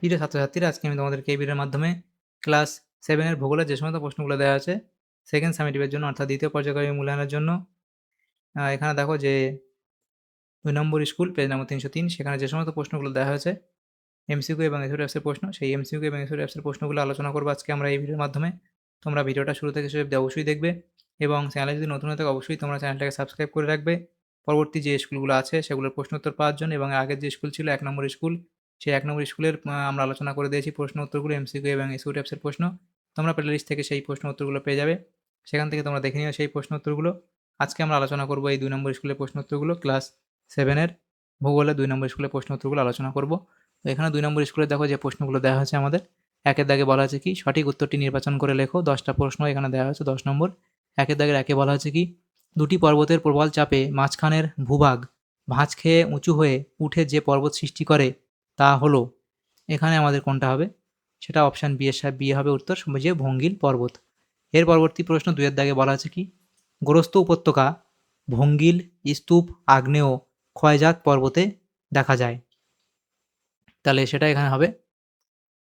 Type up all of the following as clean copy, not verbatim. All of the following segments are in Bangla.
প্রিয় ছাত্রছাত্রীরা, আজকে আমি তোমাদেরকে এই ভিডিওর মাধ্যমে ক্লাস 7 এর ভূগোলের যে সমস্ত প্রশ্নগুলো দেওয়া আছে সেকেন্ড সামেটিভের জন্য অর্থাৎ দ্বিতীয় পর্যায়ক্রমিক মূল্যায়নের জন্য এখানে দেখো যে 2 নম্বর স্কুল পেজ নম্বর 303 সেখানে যে সমস্ত প্রশ্নগুলো দেওয়া হয়েছে এমসিকিউ এবং এসও টাইপসের প্রশ্ন, সেই এমসিকিউ এবং এসও টাইপসের প্রশ্নগুলো আলোচনা করবো আজকে আমরা এই ভিডিওর মাধ্যমে। তোমরা ভিডিওটা শুরু থেকে শেষ অবধি অবশ্যই দেখবে এবং চ্যানেলে যদি নতুন হয়ে থাকে অবশ্যই তোমরা চ্যানেলটাকে সাবস্ক্রাইব করে রাখবে পরবর্তী যে স্কুলগুলো আছে সেগুলোর প্রশ্ন উত্তর পাওয়ার জন্য। এবং আগের যে স্কুল ছিল 1 নম্বর স্কুল, সেই 1 নম্বর স্কুলের আমরা আলোচনা করে দিয়েছি প্রশ্ন উত্তরগুলো, এমসিকিউ এবং এসইউ টাইপসের প্রশ্ন। তোমরা প্লেলিস্ট থেকে সেই প্রশ্ন উত্তরগুলো পেয়ে যাবে, সেখান থেকে তোমরা দেখে নিও সেই প্রশ্ন উত্তরগুলো। আজকে আমরা আলোচনা করবো এই 2 নম্বর স্কুলের প্রশ্ন উত্তরগুলো, ক্লাস 7 এর ভূগোলের 2 নম্বর স্কুলের প্রশ্ন উত্তরগুলো আলোচনা করবো। তো এখানে 2 নম্বর স্কুলে দেখো যে প্রশ্নগুলো দেওয়া হয়েছে আমাদের। 1 এর দাগে বলা আছে কি, সঠিক উত্তরটি নির্বাচন করে লেখো। 10টা প্রশ্ন এখানে দেওয়া হয়েছে, 10 নম্বর। 1 এর দাগের 1 এ বলা হয়েছে কি, দুটি পর্বতের প্রবল চাপে মাঝখানের ভূভাগ ভাঁজ খেয়ে উঁচু হয়ে উঠে যে পর্বত সৃষ্টি করে তা হলো, এখানে আমাদের কোনটা হবে? সেটা অপশান বি হবে উত্তর, যে ভঙ্গিল পর্বত। এর পরবর্তী প্রশ্ন 2 এর দাগে বলা আছে কি, গোরস্ত উপত্যকা ভঙ্গিল, স্তূপ, আগ্নেয়, ক্ষয়জাত পর্বতে দেখা যায়। তাহলে সেটা এখানে হবে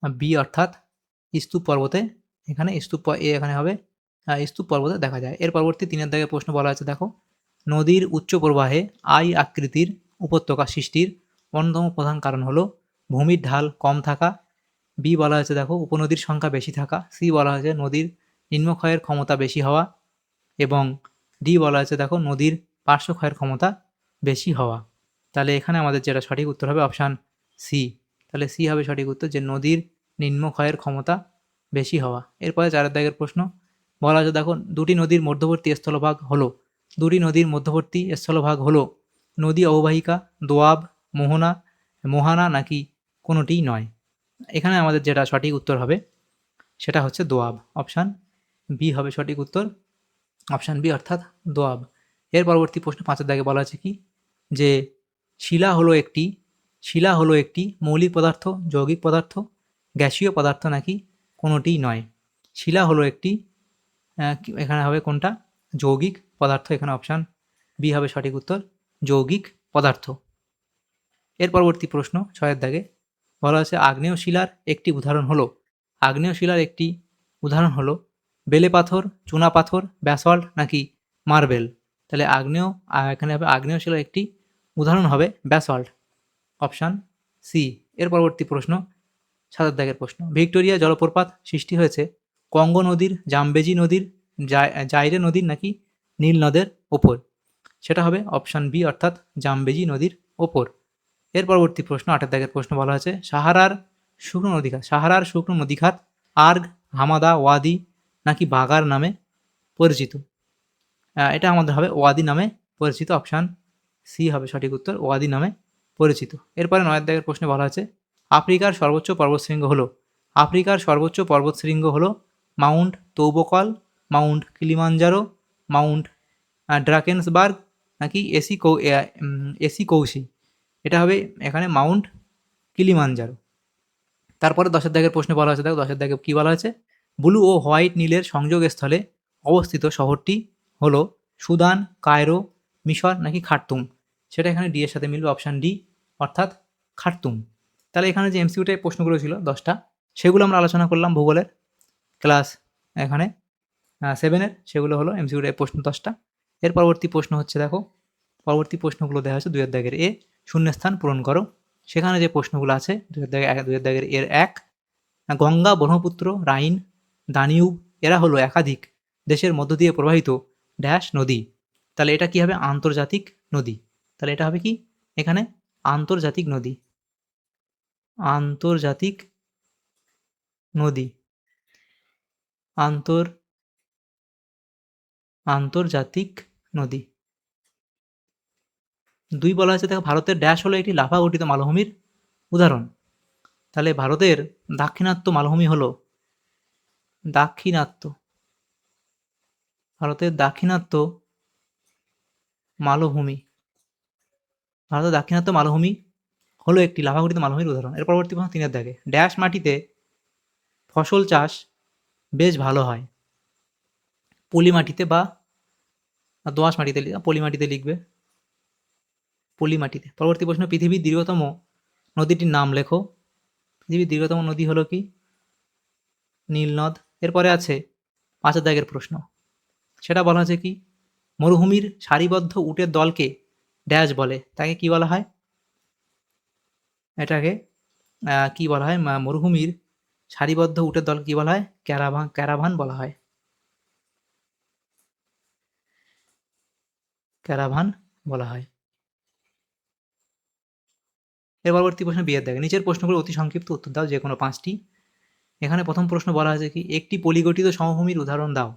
বি, অর্থাৎ স্তূপ পর্বতে। এখানে এখানে হবে স্তূপ পর্বতে দেখা যায়। এর পরবর্তী 3 এর দাগে প্রশ্ন বলা আছে দেখো, নদীর উচ্চ প্রবাহে আই আকৃতির উপত্যকা সৃষ্টির অন্যতম প্রধান কারণ হলো ভূমির ঢাল কম থাকা। বি বলা হয়েছে দেখো, উপনদীর সংখ্যা বেশি থাকা। সি বলা হয়েছে নদীর নিম্নক্ষয়ের ক্ষমতা বেশি হওয়া। এবং ডি বলা হয়েছে দেখো, নদীর পার্শ্বক্ষয়ের ক্ষমতা বেশি হওয়া। তাহলে এখানে আমাদের যেটা সঠিক উত্তর হবে অপশান সি। তাহলে সি হবে সঠিক উত্তর, যে নদীর নিম্নক্ষয়ের ক্ষমতা বেশি হওয়া। এরপরে 4 দাগের প্রশ্ন বলা আছে দেখো, দুটি নদীর মধ্যবর্তী স্থলভাগ হলো, দুটি নদীর মধ্যবর্তী স্থলভাগ হলো নদী অববাহিকা, দোয়াব, মোহানা নাকি কোনোটিই নয়। এখানে আমাদের যেটা সঠিক উত্তর হবে সেটা হচ্ছে দোয়াব। অপশান বি হবে সঠিক উত্তর, অপশান বি অর্থাৎ দোয়াব। এর পরবর্তী প্রশ্ন 5 দাগে বলা আছে কি, যে শিলা হলো একটি মৌলিক পদার্থ, যৌগিক পদার্থ, গ্যাসীয় পদার্থ নাকি কোনোটিই নয়। শিলা হলো একটি এখানে হবে কোনটা? যৌগিক পদার্থ। এখানে অপশান বি হবে সঠিক উত্তর, যৌগিক পদার্থ। এর পরবর্তী প্রশ্ন 6 দাগে বলা আছে, আগ্নেয় শিলার একটি উদাহরণ হলো, আগ্নেয় শিলার একটি উদাহরণ হলো বেলে পাথর, চুনা পাথর, ব্যাসল্ট নাকি মার্বেল। তাহলে এখানে হবে আগ্নেয় শিলার একটি উদাহরণ হবে ব্যাসল্ট, অপশান সি। এর পরবর্তী প্রশ্ন 7 দাগের প্রশ্ন, ভিক্টোরিয়া জলপ্রপাত সৃষ্টি হয়েছে কঙ্গো নদীর, জামবেজি নদীর, জাইরে নদীর নাকি নীল নদের ওপর। সেটা হবে অপশান বি অর্থাৎ জামবেজি নদীর ওপর। এর পরবর্তী প্রশ্ন 8 দাগের প্রশ্ন বলা আছে, সাহারার শুকনো নদীখাত আর্গ, হামাদা, ওয়াদি নাকি বাগার নামে পরিচিত। এটা আমাদের হবে ওয়াদি নামে পরিচিত, অপশান সি হবে সঠিক উত্তর, ওয়াদি নামে পরিচিত। এরপরে 9 দাগের প্রশ্নে বলা আছে, আফ্রিকার সর্বোচ্চ পর্বতশৃঙ্গ হলো মাউন্ট তৌবকল, মাউন্ট কিলিমাঞ্জারো, মাউন্ট ড্রাকেন্সবার্গ নাকি এসি কৌশি। এটা হবে এখানে মাউন্ট কিলিমাঞ্জারো। তারপরে 10 দাগের প্রশ্নে বলা আছে দেখো, 10 দাগে কী বলা আছে, ব্লু ও হোয়াইট নীলের সংযোগস্থলে অবস্থিত শহরটি হলো সুদান, কায়রো, মিশর নাকি খার্তুম। সেটা এখানে ডি এর সাথে মিলবে, অপশান ডি অর্থাৎ খার্তুম। তাহলে এখানে যে এমসিকিউ টাইপ প্রশ্নগুলো ছিল 10টা, সেগুলো আমরা আলোচনা করলাম ভূগোলের ক্লাস এখানে 7-এর, সেগুলো হলো এমসিকিউ টাইপ প্রশ্ন 10টা। এর পরবর্তী প্রশ্ন হচ্ছে দেখো, পরবর্তী প্রশ্নগুলো দেওয়া হচ্ছে 2 দাগের এ, শূন্যস্থান পূরণ করো। সেখানে যে প্রশ্নগুলো আছে 2 দাগের এর 1, গঙ্গা, ব্রহ্মপুত্র, রাইন, দানিউব এরা হলো একাধিক দেশের মধ্য দিয়ে প্রবাহিত ড্যাশ নদী। তাহলে এটা কি হবে? আন্তর্জাতিক নদী। তাহলে এটা হবে কি এখানে? আন্তর্জাতিক নদী, আন্তর্জাতিক নদী, আন্তর্জাতিক নদী। 2 বলা হয়েছে দেখো, ভারতের ড্যাশ হলো একটি লাভা গঠিত মালভূমির উদাহরণ। তাহলে ভারতের দাক্ষিণাত্য মালভূমি হলো ভারতের দাক্ষিণাত্য মালভূমি হলো একটি লাভা গঠিত মালভূমির উদাহরণ। এর পরবর্তী প্রশ্ন 3 দাগে, ড্যাশ মাটিতে ফসল চাষ বেশ ভালো হয়, পলি মাটিতে বা দোআঁশ মাটিতে, পলি মাটিতে লিখবে, পলি মাটিতে। পরবর্তী প্রশ্ন, পৃথিবীর দীর্ঘতম নদীটির নাম লেখো। পৃথিবীর দীর্ঘতম নদী হলো কি? নীল নদ। এরপরে আছে ৫ দাগের প্রশ্ন। সেটা বলা হয়েছে কি? মরুভূমির সারিবদ্ধ উটের দলকে ড্যাশ বলে? তাকে কি বলা হয়? এটাকে কি বলা হয়? মরুভূমির সারিবদ্ধ উটের দলকে কি বলা হয়? ক্যারাভান বলা হয়। ক্যারাভান বলা হয়। এর পরবর্তী প্রশ্ন বিয়ের দাগে। নিচের প্রশ্নগুলো অতি সংক্ষিপ্ত উত্তর দাও, যে কোনো ৫টি। এখানে প্রথম প্রশ্ন বলা হয়েছে কি? একটি পলিগঠিত সমভূমির উদাহরণ দাও।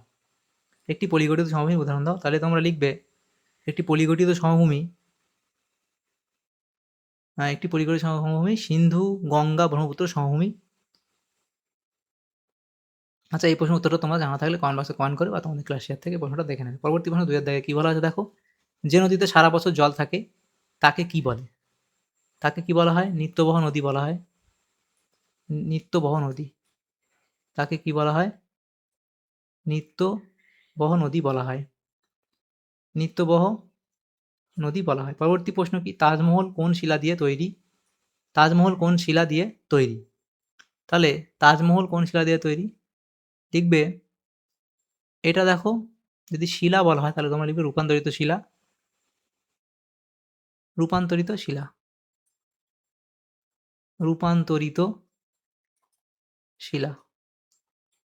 একটি পলিগঠিত সমভূমির উদাহরণ দাও। তাহলে তোমরা লিখবে একটি পলিগঠিত সমভূমি, একটি পলিগঠিত সমভূমি সিন্ধু গঙ্গা ব্রহ্মপুত্র সমভূমি। আচ্ছা, এই প্রশ্নের উত্তরটা তোমরা জানা থাকলে কমেন্ট বক্সে কমেন্ট করে বা তোমাদের ক্লাস শেয়ার থেকে প্রশ্নটা দেখে নেবে। পরবর্তী প্রশ্ন ২ এর দাগে কি বলা আছে দেখো। যে নদীতে সারা বছর জল থাকে তাকে কি বলে? তাকে কি বলা হয়? নিত্যবহ নদী বলা হয়। নিত্যবহ নদী। তাকে কি বলা হয়? নিত্যবহ নদী বলা হয়। নিত্যবহ নদী বলা হয়। পরবর্তী প্রশ্ন কি? তাজমহল কোন শিলা দিয়ে তৈরি? তাজমহল কোন শিলা দিয়ে তৈরি? তাহলে তাজমহল কোন শিলা দিয়ে তৈরি? লিখবে, এটা দেখো, যদি শিলা বলা হয় তাহলে তোমরা লিখবে রূপান্তরিত শিলা। রূপান্তরিত শিলা। রূপান্তরিত শিলা।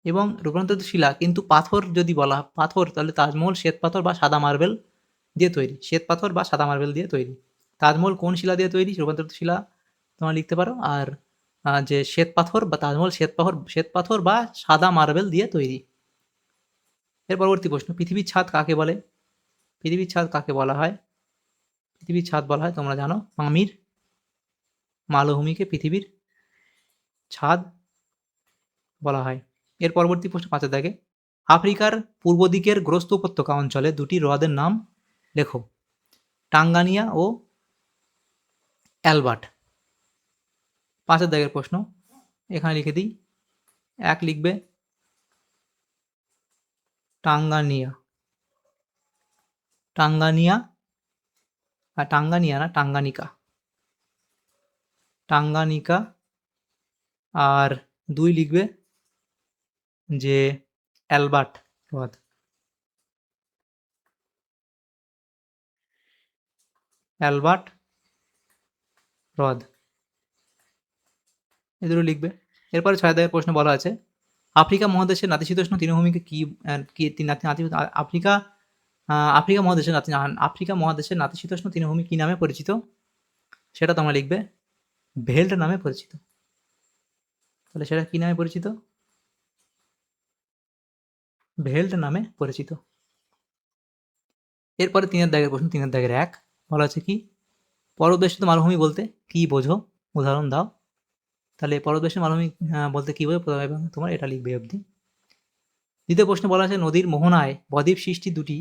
এবং রূপান্তরিত শিলা কিন্তু পাথর যদি বলা হয়, পাথর, তাহলে তাজমহল শ্বেতপাথর বা সাদা মার্বেল দিয়ে তৈরি। শ্বেতপাথর বা সাদা মার্বেল দিয়ে তৈরি। তাজমহল কোন শিলা দিয়ে তৈরি? রূপান্তরিত শিলা তোমরা লিখতে পারো। আর যে শ্বেতপাথর বা তাজমহল শ্বেতপাথর বা সাদা মার্বেল দিয়ে তৈরি। এর পরবর্তী প্রশ্ন, পৃথিবীর ছাদ কাকে বলে? পৃথিবীর ছাদ কাকে বলা হয়? পৃথিবীর ছাদ বলা হয়, তোমরা জানো, পামির মালভূমিকে পৃথিবীর ছাদ বলা হয়। এর পরবর্তী প্রশ্ন ৫ দাগে, আফ্রিকার পূর্ব দিকের গ্রস্ত উপত্যকা অঞ্চলে দুটি হ্রদের নাম লেখো। টাঙ্গানিয়া ও অ্যালবার্ট। ৫ দাগের প্রশ্ন এখানে লিখে দিই। ১ লিখবে টাঙ্গানিয়া। টাঙ্গানিয়া, টাঙ্গানিয়া না, টাঙ্গানিকা। টাঙ্গানিকা। আর ২ লিখবে যে অ্যালবার্ট হ্রদ। অ্যালবার্ট হ্রদ, এই দুটো লিখবে। এরপরে ৬ দাগের প্রশ্ন বলা আছে, আফ্রিকা মহাদেশের নাতিশীতোষ্ণ তৃণভূমিকে কি আফ্রিকা আফ্রিকা মহাদেশের নাতিশীতোষ্ণ তৃণভূমি কি নামে পরিচিত? সেটা তোমরা লিখবে ভেল্ট নামে পরিচিত। তাহলে সেটা কি নামে পরিচিত? ভেল্ট নামে পরিচিত। এরপরে ৩ এর দাগের প্রশ্ন, ৩ এর দাগের ১ বলা আছে কি? পরবেষ্টিত মালভূমি বলতে কি বোঝো? উদাহরণ দাও। তাহলে পরবেষ্টিত মালভূমি বলতে কি বোঝো? তোমার এটা লিখবে অবধি। দ্বিতীয় প্রশ্নে বলা আছে, নদীর মোহনায় বদ্বীপ সৃষ্টির ২টি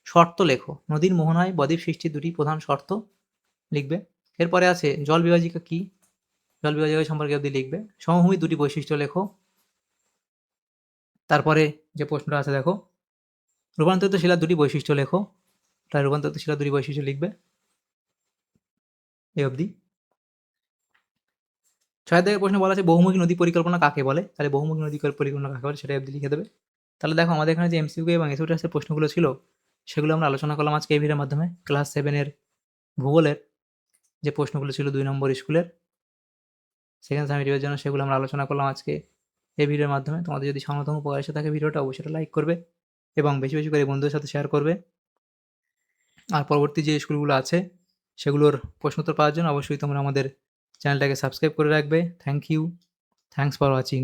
শর্ত লেখো। নদীর মোহনায় বদ্বীপ সৃষ্টির ২টি প্রধান শর্ত লিখবে। এরপরে আছে জল বিভাজিকা কি? জল বিভাজিকা সম্পর্কে অবধি লিখবে। সমভূমির ২টি বৈশিষ্ট্য লেখো। তারপরে যে প্রশ্নটা আছে দেখো, রূপান্তরিত শিলার ২টি বৈশিষ্ট্য লেখো। তাই রূপান্তরিত শিলার ২টি বৈশিষ্ট্য লিখবে এই অবধি। ৬ দাগের প্রশ্নে বলা আছে, বহুমুখী নদী পরিকল্পনা কাকে বলে? তাহলে বহুমুখী নদী পরিকল্পনা কাকে বলে সেটা অবধি লিখে দেবে। তাহলে দেখো, আমাদের এখানে যে এমসিকিউ এবং এসিকিউ টেস্টের প্রশ্নগুলো ছিল সেগুলো আমরা আলোচনা করলাম আজকে এই ভিডিওর মাধ্যমে। ক্লাস 7 এর ভূগোলের যে প্রশ্নগুলো ছিল ২ নম্বর স্কুলের সেকেন্ড সামেটিভের জন্য, সেগুলো আমরা আলোচনা করলাম আজকে এই ভিডিওর মাধ্যমে। তোমাদের যদি সামান্যতম উপকার এসে থাকে ভিডিওটা, অবশ্যই লাইক করবে এবং বেশি বেশি করে বন্ধুদের সাথে শেয়ার করবে। আর পরবর্তী যে স্কুলগুলো আছে সেগুলোর প্রশ্নোত্তর পাওয়ার জন্য অবশ্যই তোমরা আমাদের চ্যানেলটাকে সাবস্ক্রাইব করে রাখবে। Thank you. Thanks for watching.